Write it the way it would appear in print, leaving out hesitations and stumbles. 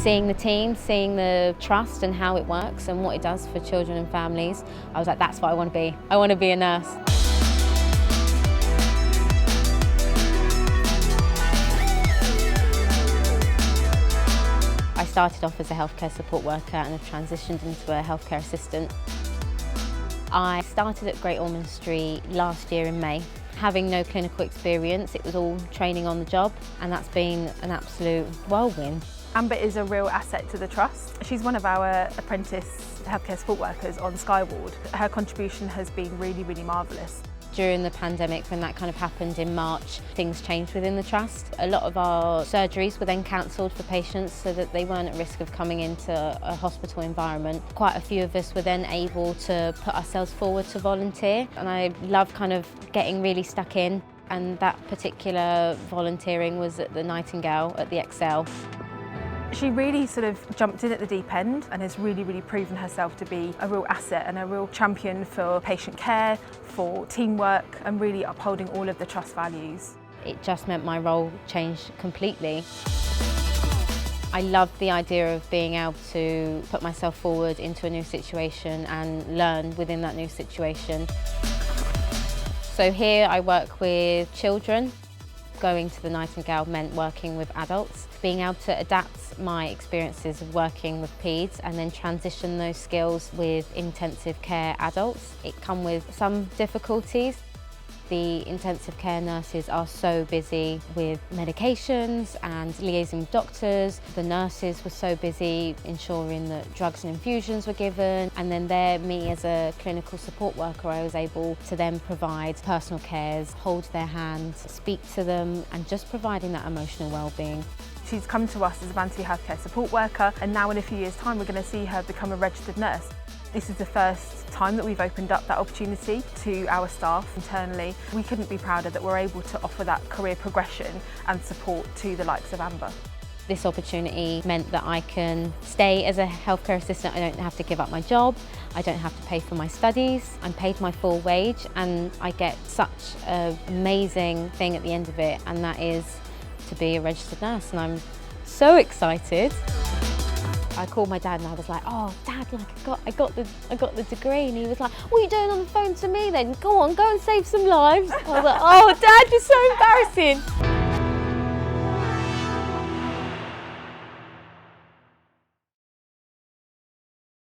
Seeing the team, seeing the trust and how it works and what it does for children and families, I was like, that's what I want to be. I want to be a nurse. I started off as a healthcare support worker and have transitioned into a healthcare assistant. I started at Great Ormond Street last year in May. Having no clinical experience, it was all training on the job, and that's been an absolute whirlwind. Amber is a real asset to the Trust. She's one of our apprentice healthcare support workers on Skyward. Her contribution has been really, really marvellous. During the pandemic, when that kind of happened in March, things changed within the Trust. A lot of our surgeries were then cancelled for patients so that they weren't at risk of coming into a hospital environment. Quite a few of us were then able to put ourselves forward to volunteer, and I love kind of getting really stuck in, and that particular volunteering was at the Nightingale at the Excel. She really sort of jumped in at the deep end and has really proven herself to be a real asset and a real champion for patient care, for teamwork, and really upholding all of the Trust values. It just meant my role changed completely. I loved the idea of being able to put myself forward into a new situation and learn within that new situation. So here I work with children. Going to the Nightingale meant working with adults, being able to adapt my experiences of working with peds and then transition those skills with intensive care adults. It come with some difficulties. The intensive care nurses are so busy with medications and liaising with doctors. The nurses were so busy ensuring that drugs and infusions were given, and then there, me as a clinical support worker, I was able to then provide personal cares, hold their hands, speak to them, and just providing that emotional well-being. She's come to us as a Band 2 healthcare support worker, and now in a few years' time we're going to see her become a registered nurse. This is the first time that we've opened up that opportunity to our staff internally. We couldn't be prouder that we're able to offer that career progression and support to the likes of Amber. This opportunity meant that I can stay as a healthcare assistant. I don't have to give up my job. I don't have to pay for my studies. I'm paid my full wage, and I get such an amazing thing at the end of it, and that is to be a registered nurse, and I'm so excited. I called my dad and I was like, "Oh, Dad, like I got the degree," and he was like, "What are you doing on the phone to me then? Go on, go and save some lives." I was like, "Oh, Dad, you're so embarrassing."